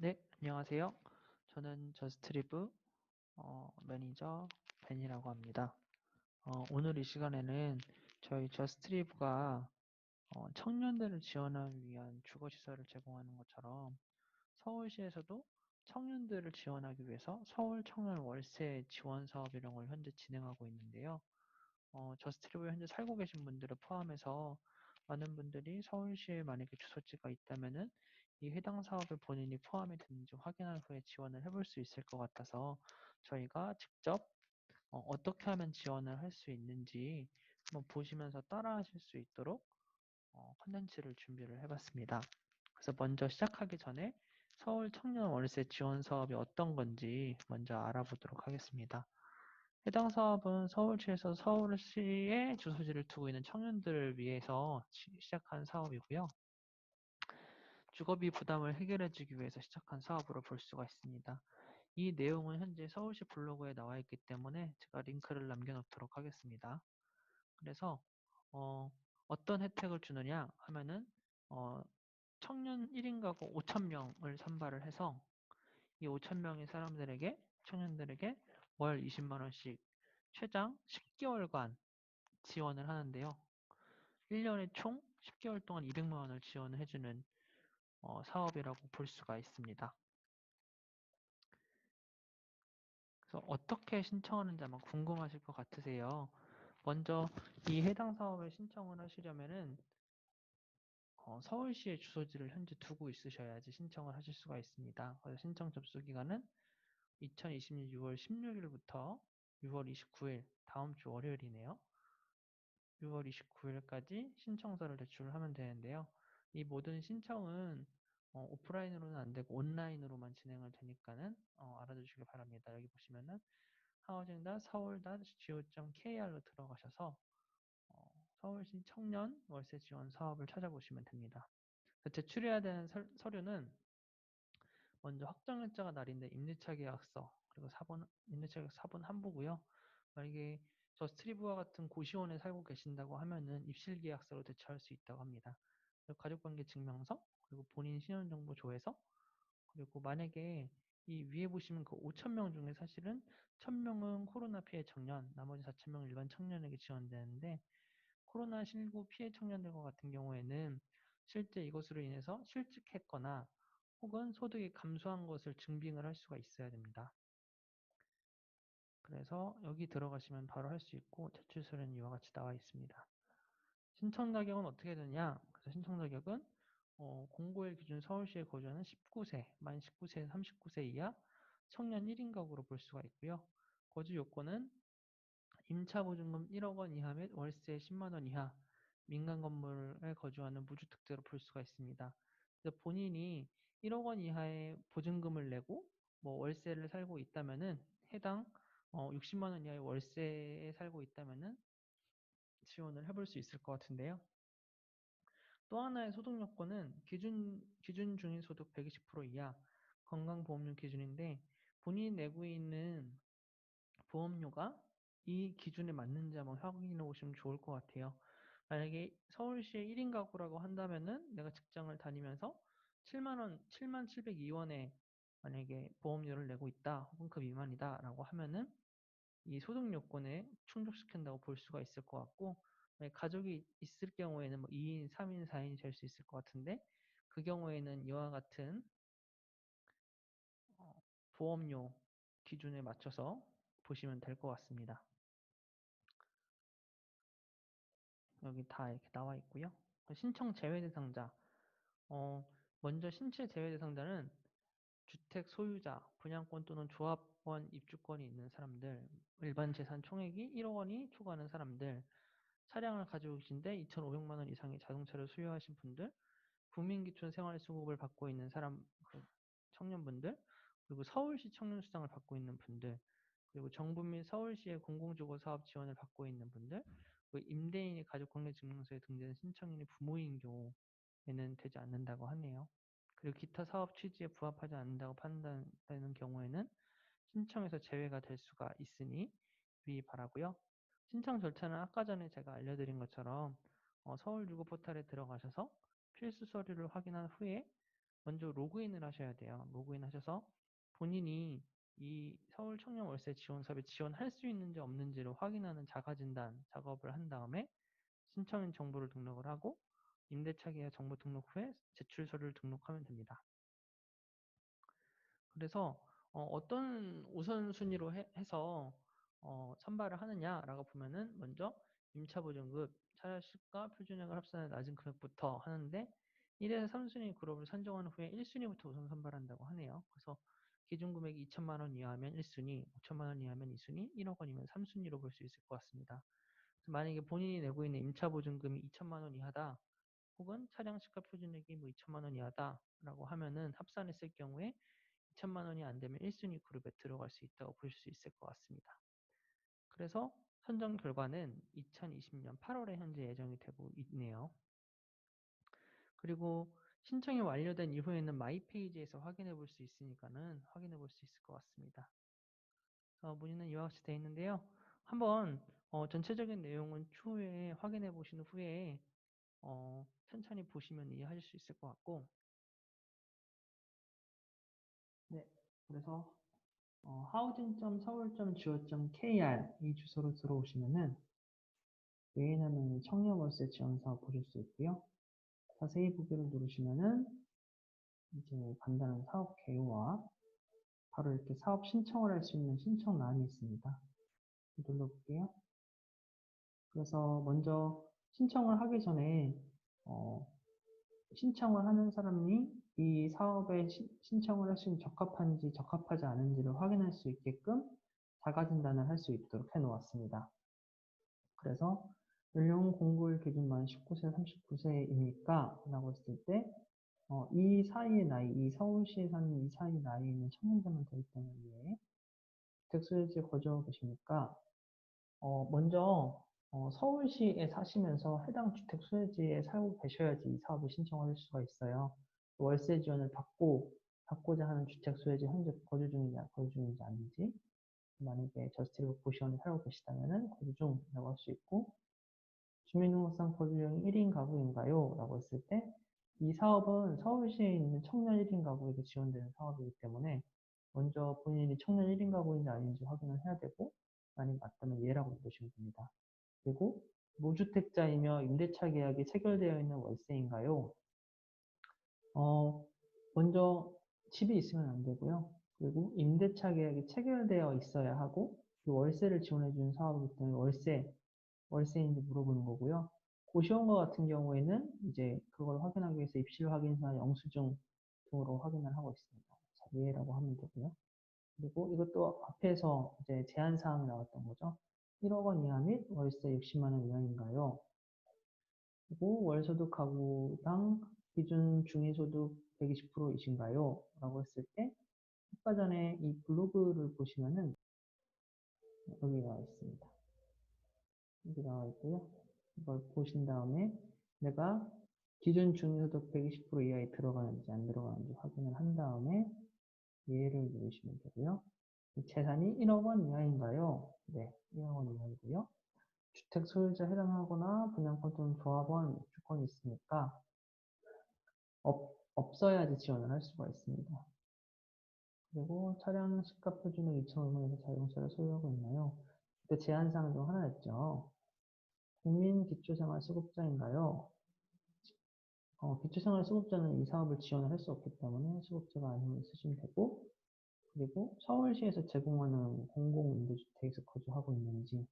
네, 안녕하세요. 저는 저스트리브 매니저 벤이라고 합니다. 오늘 이 시간에는 저희 저스트리브가 청년들을 지원하기 위한 주거시설을 제공하는 것처럼 서울시에서도 청년들을 지원하기 위해서 서울 청년 월세 지원 사업 이런 걸 현재 진행하고 있는데요. 저스트리브에 현재 살고 계신 분들을 포함해서 많은 분들이 서울시에 만약에 주소지가 있다면은 이 해당 사업에 본인이 포함이 되는지 확인한 후에 지원을 해볼 수 있을 것 같아서 저희가 직접 떻게 하면 지원을 할 수 있는지 한번 보시면서 따라 하실 수 있도록 컨텐츠를 준비를 해봤습니다. 그래서 먼저 시작하기 전에 서울 청년 월세 지원 사업이 어떤 건지 먼저 알아보도록 하겠습니다. 해당 사업은 서울시에서 서울시에 주소지를 두고 있는 청년들을 위해서 시작한 사업이고요. 주거비 부담을 해결해주기 위해서 시작한 사업으로 볼 수가 있습니다. 이 내용은 현재 서울시 블로그에 나와 있기 때문에 제가 링크를 남겨놓도록 하겠습니다. 그래서 어떤 혜택을 주느냐 하면은 어, 청년 1인 가구 5,000명을 선발을 해서 이 5,000명의 사람들에게 청년들에게 월 20만 원씩 최장 10개월간 지원을 하는데요. 1년에 총 10개월 동안 200만 원을 지원을 해주는 사업이라고 볼 수가 있습니다. 그래서 어떻게 신청하는지 아마 궁금하실 것 같으세요. 먼저 이 해당 사업에 신청을 하시려면은 서울시에 주소지를 현재 두고 있으셔야지 신청을 하실 수가 있습니다. 그래서 신청 접수 기간은 2020년 6월 16일부터 6월 29일 다음 주 월요일이네요. 6월 29일까지 신청서를 제출하면 되는데요. 이 모든 신청은 오프라인으로는 안 되고 온라인으로만 진행을 되니까는 알아두시기 바랍니다. 여기 보시면은 housing.seoul.go.kr로 들어가셔서 서울시 청년 월세 지원 사업을 찾아보시면 됩니다. 제출해야 되는 서류는 먼저 확정일자가 날인데 임대차 계약서 그리고 임대차 계약 사본 한부고요. 만약에 저스트리브와 같은 고시원에 살고 계신다고 하면은 입실 계약서로 대처할 수 있다고 합니다. 그리고 가족관계 증명서 그리고 본인 신원정보 조회서 그리고 만약에 이 위에 보시면 그 5,000명 중에 사실은 1,000명은 코로나 피해 청년, 나머지 4,000명은 일반 청년에게 지원되는데 코로나19 피해 청년들과 같은 경우에는 실제 이것으로 인해서 실직했거나 혹은 소득이 감소한 것을 증빙을 할 수가 있어야 됩니다. 그래서 여기 들어가시면 바로 할 수 있고 제출서는 이와 같이 나와 있습니다. 신청 자격은 어떻게 되냐? 그래서 신청 자격은 공고일 기준 서울시에 거주하는 19세, 만 19세에서 39세 이하 청년 1인 가구로 볼 수가 있고요. 거주 요건은 임차보증금 1억 원 이하 및 월세 10만 원 이하 민간 건물에 거주하는 무주택자로 볼 수가 있습니다. 그래서 본인이 1억 원 이하의 보증금을 내고 뭐 월세를 살고 있다면은 해당 60만 원 이하의 월세에 살고 있다면은 지원을 해볼 수 있을 것 같은데요. 또 하나의 소득 요건은 기준 중위 소득 120% 이하 건강보험료 기준인데 본인이 내고 있는 보험료가 이 기준에 맞는지 한번 확인해 보시면 좋을 것 같아요. 만약에 서울시의 1인 가구라고 한다면은 내가 직장을 다니면서 7만 원, 7만 702원에 만약에 보험료를 내고 있다, 혹은 그 미만이다 라고 하면은 이 소득 요건에 충족시킨다고 볼 수가 있을 것 같고, 가족이 있을 경우에는 뭐 2인, 3인, 4인이 될 수 있을 것 같은데, 그 경우에는 이와 같은 보험료 기준에 맞춰서 보시면 될 것 같습니다. 여기 다 이렇게 나와 있고요. 신청 제외 대상자. 어, 먼저 신체 제외 대상자는 주택 소유자, 분양권 또는 조합원 입주권이 있는 사람들, 일반 재산 총액이 1억 원이 초과하는 사람들, 차량을 가지고 계신데 2,500만 원 이상의 자동차를 소유하신 분들, 국민기초 생활수급을 받고 있는 사람, 그 청년분들, 그리고 서울시 청년수당을 받고 있는 분들, 그리고 정부 및 서울시의 공공주거 사업 지원을 받고 있는 분들, 그리고 임대인이 가족관계증명서에 등재된 신청인이 부모인 경우에는 되지 않는다고 하네요. 그리고 기타 사업 취지에 부합하지 않는다고 판단되는 경우에는 신청에서 제외가 될 수가 있으니 유의 바라고요. 신청 절차는 아까 전에 제가 알려드린 것처럼 서울주거 포털에 들어가셔서 필수 서류를 확인한 후에 먼저 로그인을 하셔야 돼요. 로그인 하셔서 본인이 이 서울 청년 월세 지원 사업에 지원할 수 있는지 없는지를 확인하는 자가진단 작업을 한 다음에 신청인 정보를 등록을 하고 임대차 계약 정보 등록 후에 제출 서류를 등록하면 됩니다. 그래서 어떤 우선순위로 해서 선발을 하느냐라고 보면은 먼저 임차보증금, 차시가 표준액을 합산한 낮은 금액부터 하는데 1에서 3순위 그룹을 선정한 후에 1순위부터 우선 선발한다고 하네요. 그래서 기준 금액이 2천만 원 이하면 1순위, 5천만 원 이하면 2순위, 1억 원이면 3순위로 볼 수 있을 것 같습니다. 만약에 본인이 내고 있는 임차보증금이 2천만 원 이하다, 혹은 차량시가 표준액이 뭐 2천만 원 이하다라고 하면은 합산했을 경우에 2천만 원이 안 되면 1순위 그룹에 들어갈 수 있다고 볼 수 있을 것 같습니다. 그래서 선정 결과는 2020년 8월에 현재 예정이 되고 있네요. 그리고 신청이 완료된 이후에는 마이 페이지에서 확인해 볼 수 있으니까는 확인해 볼 수 있을 것 같습니다. 문의는 이와 같이 되어 있는데요. 한번 전체적인 내용은 추후에 확인해 보신 후에 천천히 보시면 이해하실 수 있을 것 같고, 네, 그래서 housing.seoul.go.kr 이 주소로 들어오시면은 메인 화면에 청년월세 지원사업 보실 수 있고요. 자세히 보기를 누르시면은 이제 간단한 사업 개요와 바로 이렇게 사업 신청을 할 수 있는 신청란이 있습니다. 눌러볼게요. 그래서 먼저 신청을 하기 전에 신청을 하는 사람이 이 사업에 신청을 할 수 있는 적합한지 적합하지 않은지를 확인할 수 있게끔 자가진단을 할 수 있도록 해놓았습니다. 그래서 연령 공고일 기준 만 19세, 39세이니까 라고 했을 때 이 사이의 나이, 이 서울시에 사는 이 사이 나이에 있는 청년자만 되기 때문에 주택소유지에 거주하고 계시니까 먼저 서울시에 사시면서 해당 주택 소유지에 살고 계셔야지 이 사업을 신청할 수가 있어요. 월세 지원을 받고자 하는 주택 소유지 현재 거주 중인지 아닌지, 만약에 저스티로코시원에 살고 계시다면은 거주 중이라고 할 수 있고, 주민등록상 거주령이 1인 가구인가요? 라고 했을 때 이 사업은 서울시에 있는 청년 1인 가구에게 지원되는 사업이기 때문에 먼저 본인이 청년 1인 가구인지 아닌지 확인을 해야 되고, 만약 맞다면 예라고 누르시면 됩니다. 그리고 무주택자이며 임대차 계약이 체결되어 있는 월세인가요? 먼저 집이 있으면 안 되고요. 그리고 임대차 계약이 체결되어 있어야 하고 그 월세를 지원해 주는 사업이기 때문에 월세인지 물어보는 거고요. 고시원과 같은 경우에는 이제 그걸 확인하기 위해서 입실 확인서나 영수증 등으로 확인을 하고 있습니다. 예라고 하면 되고요. 그리고 이것도 앞에서 이제 제한 사항이 나왔던 거죠. 1억 원 이하 및 월세 60만 원 이하인가요? 그리고 월소득 가구당 기준 중위소득 120%이신가요? 라고 했을 때 아까 전에 이 블로그를 보시면은 여기 나와 있습니다. 여기 나와 있고요. 이걸 보신 다음에 내가 기준 중위소득 120% 이하에 들어가는지 안 들어가는지 확인을 한 다음에 예를 누르시면 되고요. 재산이 1억 원 이하인가요? 네, 1억 원 이하이고요. 주택 소유자 해당하거나 분양권 또는 조합원 주권이 있으니까 없어야지 지원을 할 수가 있습니다. 그리고 차량 시가 표준액 2,500원에서 자동차를 소유하고 있나요? 그때 제한사항 중 하나였죠. 국민 기초생활수급자인가요? 기초생활수급자는 이 사업을 지원을 할 수 없기 때문에 수급자가 아니면 쓰시면 되고, 그리고 서울시에서 제공하는 공공임대주택에서 거주하고 있는지,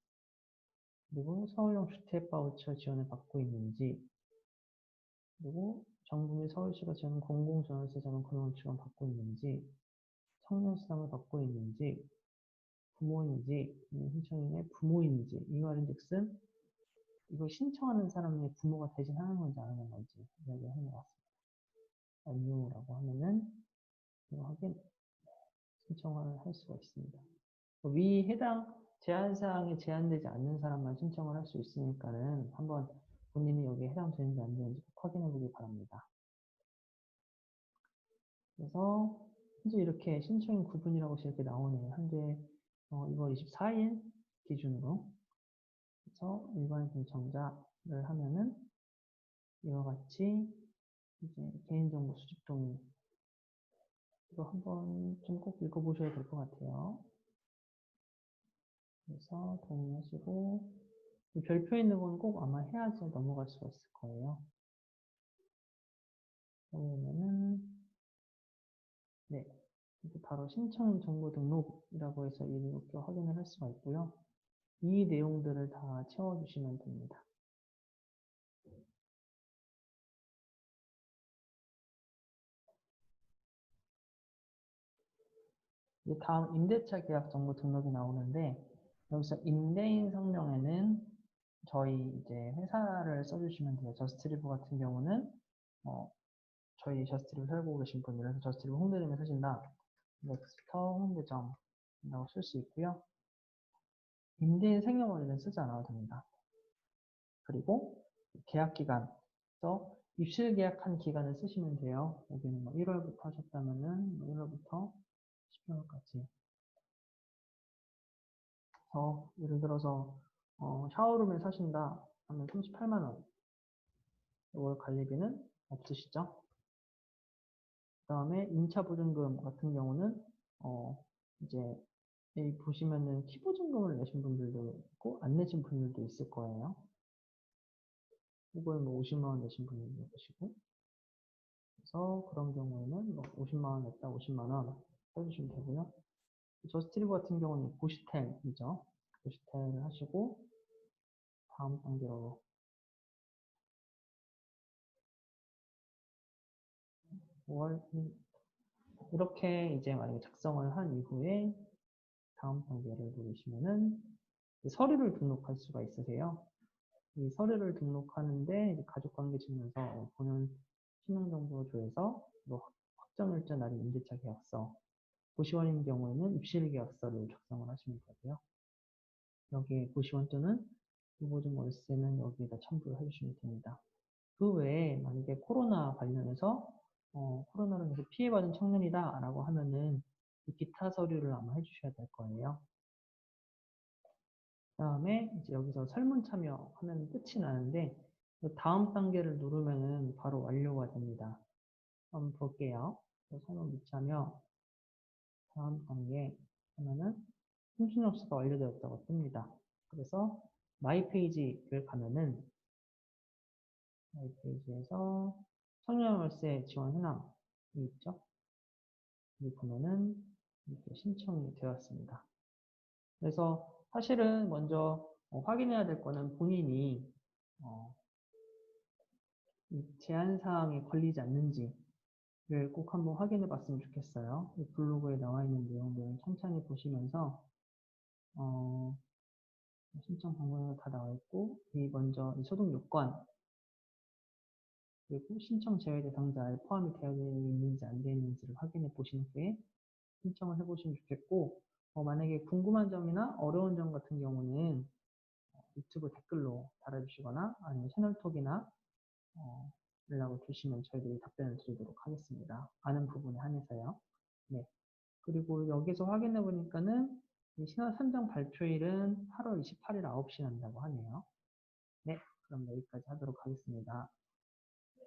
그리고 서울형 주택바우처 지원을 받고 있는지, 그리고 정부 및 서울시가 지원하는 공공전월세 자금 그런 지원 받고 있는지, 청년수당을 받고 있는지, 부모인지, 신청인의 부모인지, 이 말인즉슨 이걸 신청하는 사람의 부모가 대신하는 건지 안 하는 건지 이야기를 해놓았습니다. 아니요라고 하면은 이거 확인 신청을 할 수가 있습니다. 위 해당 제한사항에 제한되지 않는 사람만 신청을 할 수 있으니까는 한번 본인이 여기에 해당되는지 안 되는지 꼭 확인해 보기 바랍니다. 그래서 현재 이렇게 신청인 구분이라고 이렇게 나오네요. 현재 2월 24일 기준으로. 그래서 일반 신청자를 하면은 이와 같이 이제 개인정보 수집 동의 또 한번 좀 꼭 읽어보셔야 될 것 같아요. 그래서 동의하시고, 이 별표 있는 건 꼭 아마 해야지 넘어갈 수가 있을 거예요. 그러면은, 네. 이제 바로 신청 정보 등록이라고 해서 이렇게 확인을 할 수가 있고요. 이 내용들을 다 채워주시면 됩니다. 이제 다음 임대차 계약 정보 등록이 나오는데, 여기서 임대인 성명에는 저희 이제 회사를 써주시면 돼요. 저스트리브 같은 경우는 저희 저스트리브 살고 계신 분이라서 저스트리브 홍대점에 사신다. 넥스터 홍대점이라고 쓸 수 있고요. 임대인 생년월일은 쓰지 않아도 됩니다. 그리고 계약 기간, 또 입실 계약한 기간을 쓰시면 돼요. 여기는 뭐 1월부터 하셨다면은 1월부터 12월까지. 예를 들어서 샤워룸에 사신다 하면 38만 원. 월 관리비는 없으시죠? 그 다음에 임차 보증금 같은 경우는 이제 여기 보시면은 키 보증금을 내신 분들도 있고 안 내신 분들도 있을 거예요. 이거는 뭐 50만 원 내신 분들도 계시고, 그래서 그런 경우에는 뭐 50만 원 냈다 50만 원 써주시면 되고요. 저스트리브 같은 경우는 고시텔이죠. 고시텔을 하시고 다음 단계로 5월 이렇게 이제 만약에 작성을 한 이후에 다음 단계를 누르시면은 서류를 등록할 수가 있으세요. 이 서류를 등록하는데 이제 가족관계증명서, 본연 신용정보조에서 뭐 확정일자 날인 임대차 계약서, 고시원인 경우에는 입실계약서를 작성을 하시면 되고요. 여기에 고시원 또는 무보증 월세는 여기에다 첨부를 해주시면 됩니다. 그 외에 만약에 코로나 관련해서 코로나로 인해서 피해받은 청년이다 라고 하면은 기타 서류를 아마 해주셔야 될 거예요. 그 다음에 이제 여기서 설문 참여하면 끝이 나는데 다음 단계를 누르면은 바로 완료가 됩니다. 한번 볼게요. 설문 미참여 다음 단계 하면은 통신접수가 완료되었다고 뜹니다. 그래서 마이 페이지를 가면은 마이 페이지에서 청년월세 지원 현황이 있죠. 여기 보면은 이렇게 신청이 되었습니다. 그래서 사실은 먼저 확인해야 될 거는 본인이 이 제한사항에 걸리지 않는지를 꼭 한번 확인해 봤으면 좋겠어요. 이 블로그에 나와 있는 내용들을 천천히 보시면서 신청 방법이 다 나와 있고, 먼저 이 소득 요건, 그리고 신청 제외 대상자에 포함이 되어 있는지 안 되어 있는지를 확인해 보신 후에 신청을 해보시면 좋겠고, 만약에 궁금한 점이나 어려운 점 같은 경우는 유튜브 댓글로 달아주시거나 아니면 채널톡이나 연락을 주시면 저희들이 답변을 드리도록 하겠습니다. 아는 부분에 한해서요. 네. 그리고 여기서 확인해 보니까는 이 신원 선정 발표일은 8월 28일 9시 난다고 하네요. 네. 그럼 여기까지 하도록 하겠습니다.